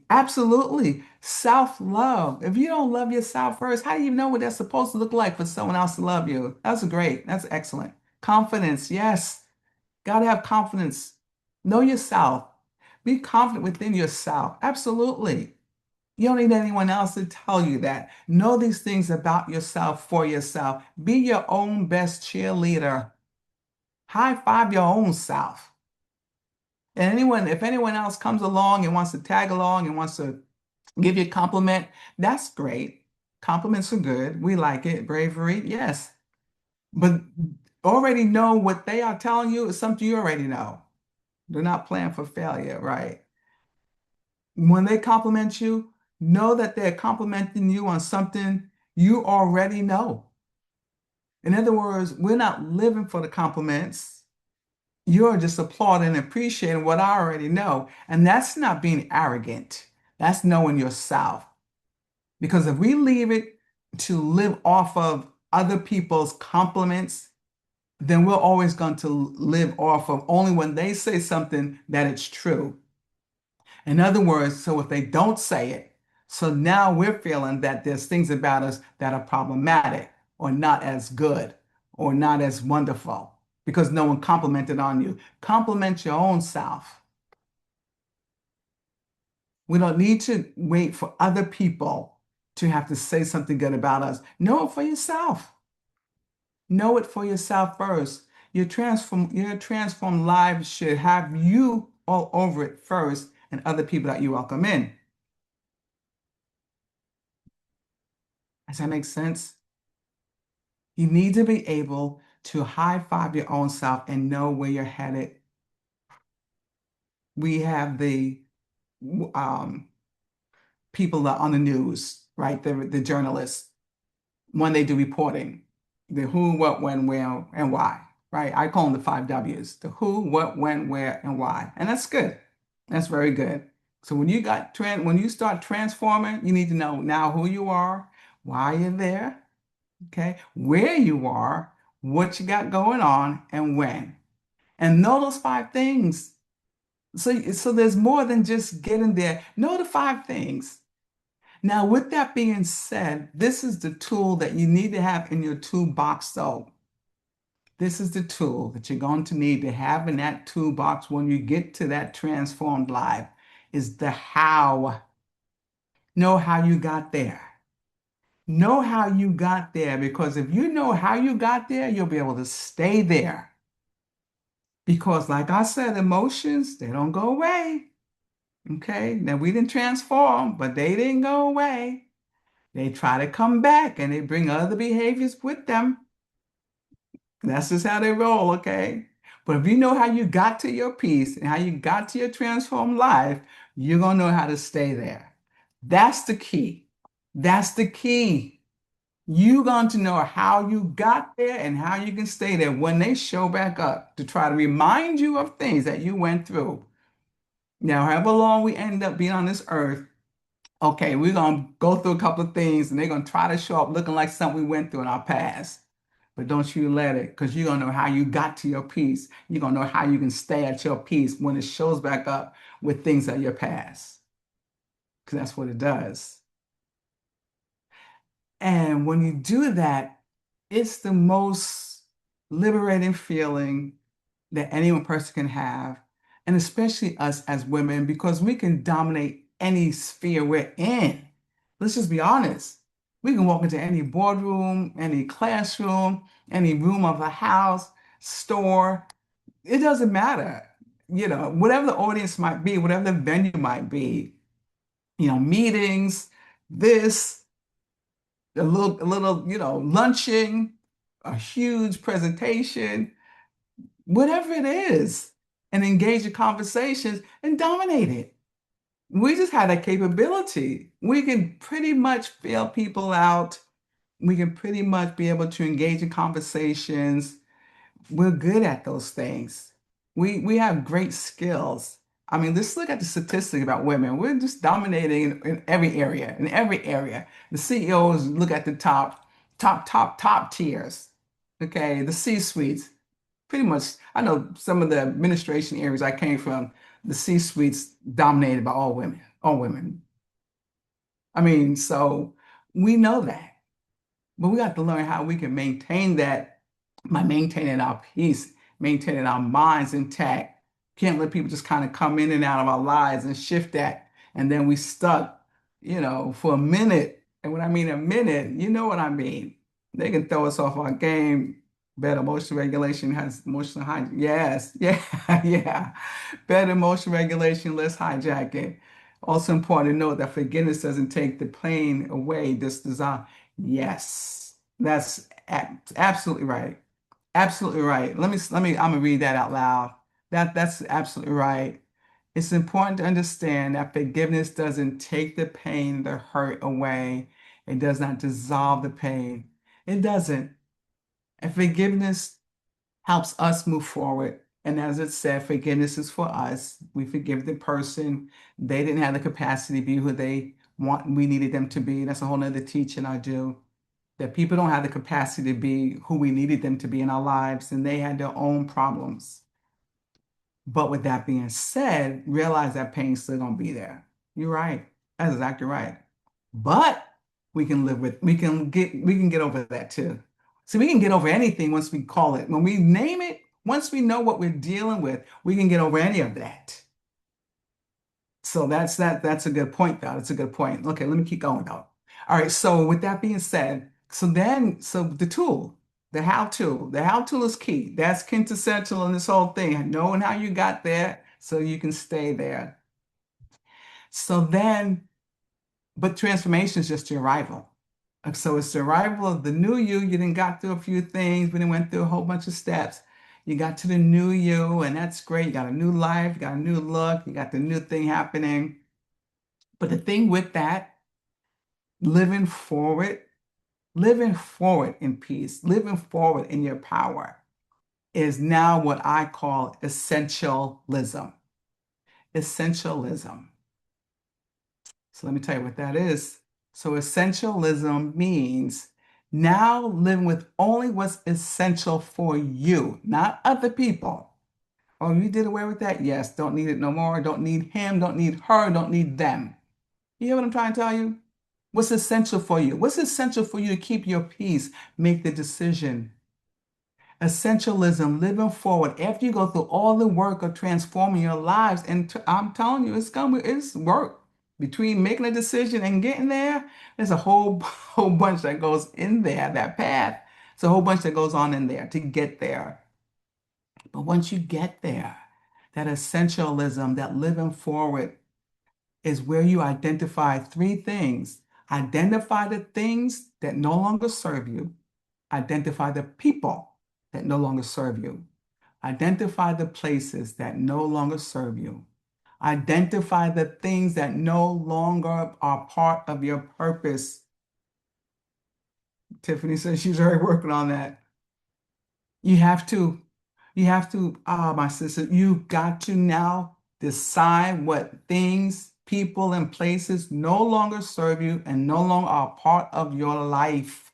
Absolutely. Self-love. If you don't love yourself first, how do you know what that's supposed to look like for someone else to love you? That's great. That's excellent. Confidence. Yes. Gotta have confidence. Know yourself. Be confident within yourself. Absolutely. You don't need anyone else to tell you that. Know these things about yourself for yourself. Be your own best cheerleader. High five your own self. And if anyone else comes along and wants to tag along and wants to give you a compliment, that's great. Compliments are good. We like it. Bravery, yes. But already know what they are telling you is something you already know. Do not plan for failure, right? When they compliment you, know that they're complimenting you on something you already know. In other words, we're not living for the compliments. You're just applauding and appreciating what I already know. And that's not being arrogant. That's knowing yourself. Because if we leave it to live off of other people's compliments, then we're always going to live off of only when they say something that it's true. In other words, so if they don't say it, so now we're feeling that there's things about us that are problematic or not as good or not as wonderful because no one complimented on you. Compliment your own self. We don't need to wait for other people to have to say something good about us. Know it for yourself. Know it for yourself first. Your transformed life should have you all over it first and other people that you welcome in. Does that make sense? You need to be able to high five your own self and know where you're headed. We have the um, people that are on the news, right? The journalists, when they do reporting, the who, what, when, where, and why, right? I call them the five W's, the who, what, when, where, and why. And that's good. That's very good. So when you start transforming, you need to know now who you are, why you're there, okay, where you are, what you got going on, and when. And know those five things. So there's more than just getting there. Know the five things. Now, with that being said, this is the tool that you need to have in your toolbox, though. This is the tool that you're going to need to have in that toolbox when you get to that transformed life, is the how. Know how you got there. Know how you got there, because if you know how you got there, you'll be able to stay there. Because, like I said, emotions, they don't go away. Okay, now we didn't transform, but they didn't go away. They try to come back and they bring other behaviors with them. That's just how they roll, okay? But if you know how you got to your peace and how you got to your transformed life, you're going to know how to stay there. That's the key. That's the key. You're going to know how you got there and how you can stay there when they show back up to try to remind you of things that you went through. Now, however long we end up being on this earth, okay, we're gonna go through a couple of things and they're gonna try to show up looking like something we went through in our past. But don't you let it, because you're gonna know how you got to your peace. You're gonna know how you can stay at your peace when it shows back up with things of your past. Because that's what it does. And when you do that, it's the most liberating feeling that any one person can have, and especially us as women, because we can dominate any sphere we're in. Let's just be honest. We can walk into any boardroom, any classroom, any room of a house, store. It doesn't matter. Whatever the audience might be, whatever the venue might be, meetings, this, a little, lunching, a huge presentation, whatever it is, and engage in conversations and dominate it. We just have that capability. We can pretty much feel people out. We can pretty much be able to engage in conversations. We're good at those things. We have great skills. I mean, let's look at the statistics about women. We're just dominating in every area, in every area. The CEOs look at the top tiers. Okay, the C-suites. Pretty much, I know some of the administration areas I came from, the C-suites dominated by all women, all women. I mean, so we know that. But we got to learn how we can maintain that by maintaining our peace, maintaining our minds intact. Can't let people just kind of come in and out of our lives and shift that. And then we stuck, for a minute. And when I mean a minute, you know what I mean. They can throw us off our game. Better emotion regulation has emotional hygiene. Yes, yeah, yeah. Better emotion regulation, less hijacking. Also important to note that forgiveness doesn't take the pain away, this desire. Yes, that's absolutely right. Absolutely right. I'm gonna read that out loud. That's absolutely right. It's important to understand that forgiveness doesn't take the pain, the hurt away. It does not dissolve the pain. It doesn't. And forgiveness helps us move forward. And as it said, forgiveness is for us. We forgive the person. They didn't have the capacity to be who we needed them to be. That's a whole nother teaching I do. That people don't have the capacity to be who we needed them to be in our lives, and they had their own problems. But with that being said, realize that pain's still gonna be there. You're right. That's exactly right. But we can get over that too. So we can get over anything once we call it. When we name it, once we know what we're dealing with, we can get over any of that. So that's a good point, though. That's a good point. Okay, let me keep going though. All right, so with that being said, so the tool, the how to is key. That's quintessential in this whole thing, knowing how you got there so you can stay there. So then, but transformation is just the arrival. So it's the arrival of the new you. You didn't got through a few things, we didn't went through a whole bunch of steps. You got to the new you, and that's great. You got a new life, you got a new look, you got the new thing happening. But the thing with that, living forward, living forward in peace, living forward in your power is now what I call essentialism. Essentialism. So let me tell you what that is. So essentialism means now living with only what's essential for you, not other people. Oh, you did away with that? Yes, don't need it no more. Don't need him, don't need her, don't need them. You hear what I'm trying to tell you? What's essential for you? What's essential for you to keep your peace? Make the decision. Essentialism, living forward after you go through all the work of transforming your lives. And I'm telling you, it's work. Between making a decision and getting there, there's a whole whole bunch that goes in there, that path. It's a whole bunch that goes on in there to get there. But once you get there, that essentialism, that living forward is where you identify three things. Identify the things that no longer serve you. Identify the people that no longer serve you. Identify the places that no longer serve you. Identify the things that no longer are part of your purpose. Tiffany says she's already working on that. You have to, you have to, my sister, you got to now Decide what things, people, and places no longer serve you and no longer are part of your life.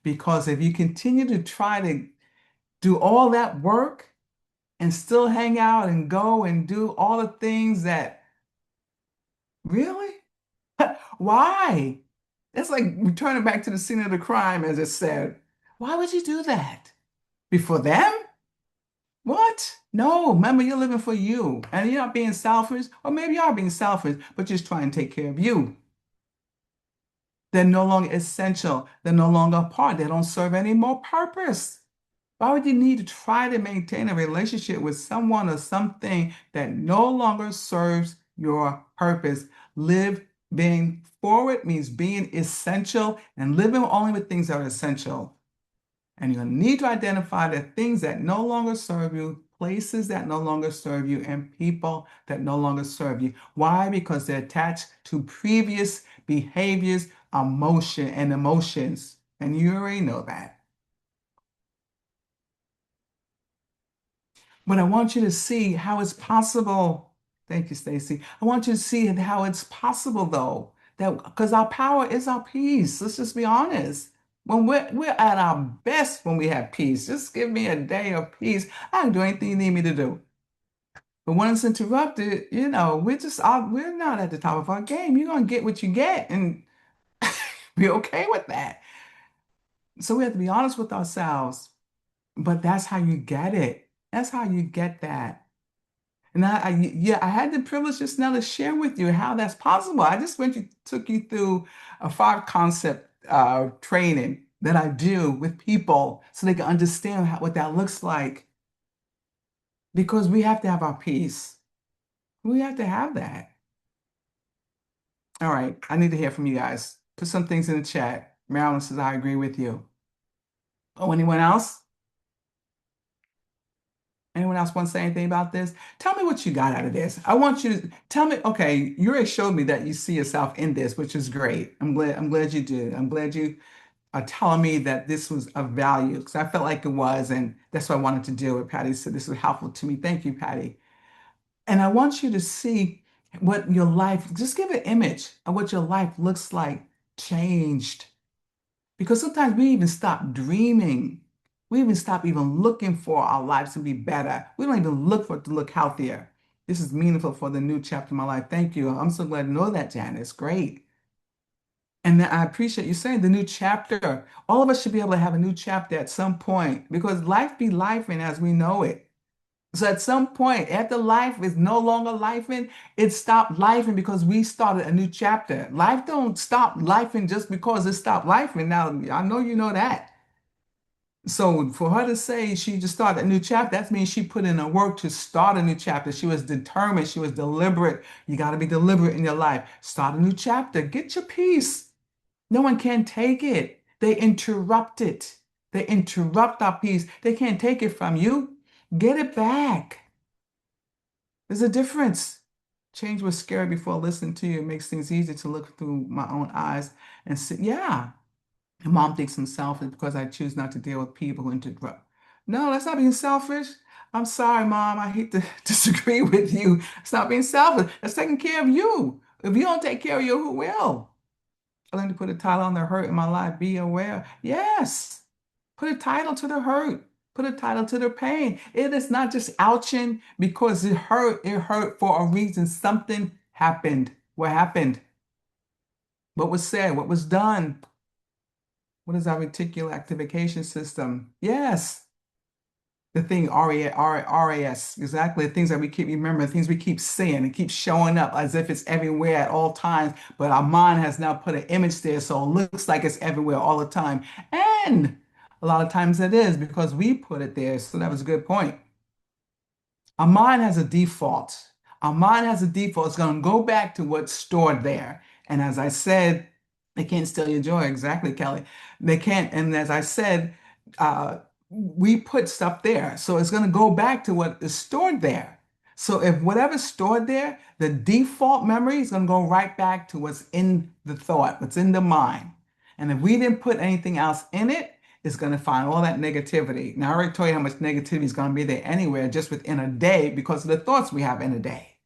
Because if you continue to try to do all that work and still hang out and go and do all the things that really, why? It's like returning back to the scene of the crime, as it said. Why would you do that? Before them? What? No, remember you're living for you and you're not being selfish, or maybe you are being selfish, but just trying to take care of you. They're no longer essential. They're no longer a part. They don't serve any more purpose. Why would you need to try to maintain a relationship with someone or something that no longer serves your purpose? Being forward means being essential and living only with things that are essential. And you'll need to identify the things that no longer serve you, places that no longer serve you, and people that no longer serve you. Why? Because they're attached to previous behaviors, emotions. And you already know that. But I want you to see how it's possible. Thank you, Stacy. I want you to see how it's possible, though, that because our power is our peace. Let's just be honest. When we're at our best when we have peace. Just give me a day of peace. I can do anything you need me to do. But when it's interrupted, we're not at the top of our game. You're gonna get what you get and be okay with that. So we have to be honest with ourselves. But that's how you get it. That's how you get that. And yeah, I had the privilege just now to share with you how that's possible. I just took you through a five concept training that I do with people so they can understand what that looks like. Because we have to have our peace. We have to have that. All right, I need to hear from you guys. Put some things in the chat. Marilyn says, I agree with you. Oh, anyone else? Anyone else want to say anything about this? Tell me what you got out of this. I want you to tell me, okay, you already showed me that you see yourself in this, which is great. I'm glad you did. I'm glad you are telling me that this was of value because I felt like it was, and that's what I wanted to do it. Patty said this was helpful to me. Thank you, Patty. And I want you to see what your life, just give an image of what your life looks like changed. Because sometimes we even stop dreaming. We even stop even looking for our lives to be better. We don't even look for it to look healthier. This is meaningful for the new chapter of my life. Thank you. I'm so glad to know that, Janice. Great. And I appreciate you saying the new chapter. All of us should be able to have a new chapter at some point because life be life and as we know it. So at some point, after life is no longer lifing, it stopped lifing because we started a new chapter. Life don't stop lifing just because it stopped lifing. Now, I know you know that. So for her to say she just started a new chapter, that means she put in a work to start a new chapter. She was determined. She was deliberate. You got to be deliberate in your life. Start a new chapter. Get your peace. No one can take it. They interrupt it. They interrupt our peace. They can't take it from you. Get it back. There's a difference. Change was scary before listening to you. It makes things easy to look through my own eyes and see, yeah. And mom thinks I'm selfish because I choose not to deal with people who interrupt. No, that's not being selfish. I'm sorry, mom. I hate to disagree with you. It's not being selfish. That's taking care of you. If you don't take care of you, who will? I learned to put a title on the hurt in my life. Be aware. Yes. Put a title to the hurt. Put a title to the pain. It is not just ouching because it hurt. It hurt for a reason. Something happened. What happened? What was said? What was done? What is our reticular activation system? Yes. The thing RAS, exactly. The things that we keep remembering, things we keep seeing, it keeps showing up as if it's everywhere at all times. But our mind has now put an image there, so it looks like it's everywhere all the time. And a lot of times it is because we put it there. So that was a good point. Our mind has a default. Our mind has a default. It's going to go back to what's stored there. And as I said, they can't steal your joy. Exactly, Kelly. They can't. And as I said, we put stuff there. So it's going to go back to what is stored there. So if whatever's stored there, the default memory is going to go right back to what's in the thought, what's in the mind. And if we didn't put anything else in it, is going to find all that negativity. Now, I already told you how much negativity is going to be there anywhere just within a day because of the thoughts we have in a day.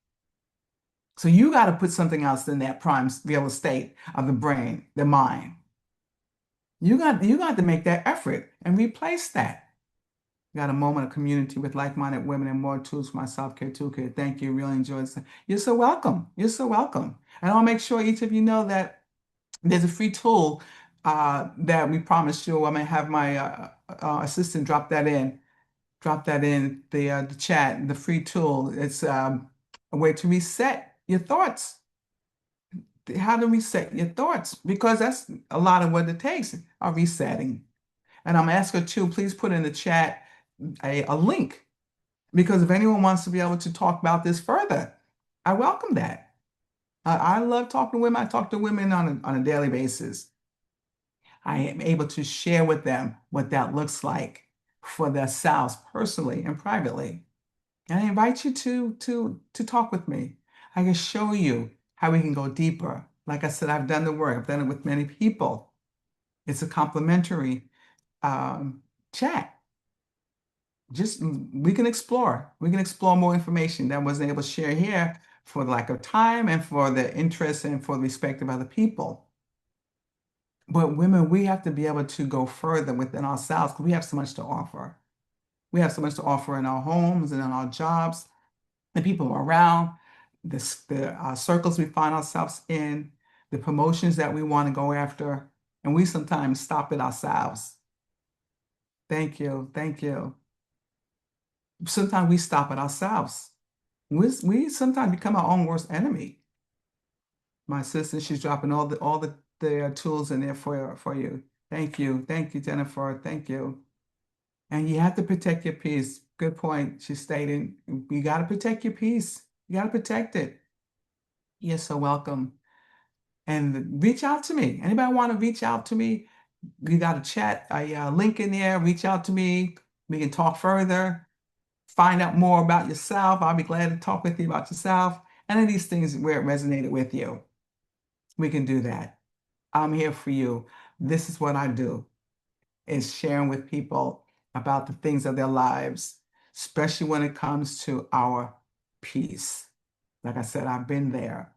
So you got to put something else in that prime real estate of the brain, the mind. You got to make that effort and replace that. Got a moment of community with like-minded women and more tools for my self-care toolkit. Thank you. Really enjoyed it. You're so welcome. You're so welcome. And I'll make sure each of you know that there's a free tool that we promised you. I'm gonna have my assistant drop that in the chat. The free tool. It's a way to reset your thoughts. How to reset your thoughts because that's a lot of what it takes. Are resetting. And I'm asking too. Please put in the chat a link because if anyone wants to be able to talk about this further, I welcome that. I love talking to women. I talk to women on a daily basis. I am able to share with them what that looks like for themselves personally and privately. And I invite you to talk with me. I can show you how we can go deeper. Like I said, I've done the work. I've done it with many people. It's a complimentary um, chat. Just we can explore. We can explore more information that I wasn't able to share here for the lack of time and for the interest and for the respect of other people. But women, we have to be able to go further within ourselves because we have so much to offer. We have so much to offer in our homes and in our jobs, the people around, the circles we find ourselves in, the promotions that we want to go after, and we sometimes stop it ourselves. Thank you, thank you. Sometimes we stop it ourselves. We sometimes become our own worst enemy. My sister, she's dropping all the tools in there for you. Thank you, Jennifer. Thank you. And you have to protect your peace. Good point. She's stating you got to protect your peace. You got to protect it. You're so welcome. And reach out to me. Anybody want to reach out to me? You got a chat, a link in there. Reach out to me. We can talk further. Find out more about yourself. I'll be glad to talk with you about yourself. Any of these things where it resonated with you. We can do that. I'm here for you. This is what I do, is sharing with people about the things of their lives, especially when it comes to our peace. Like I said, I've been there.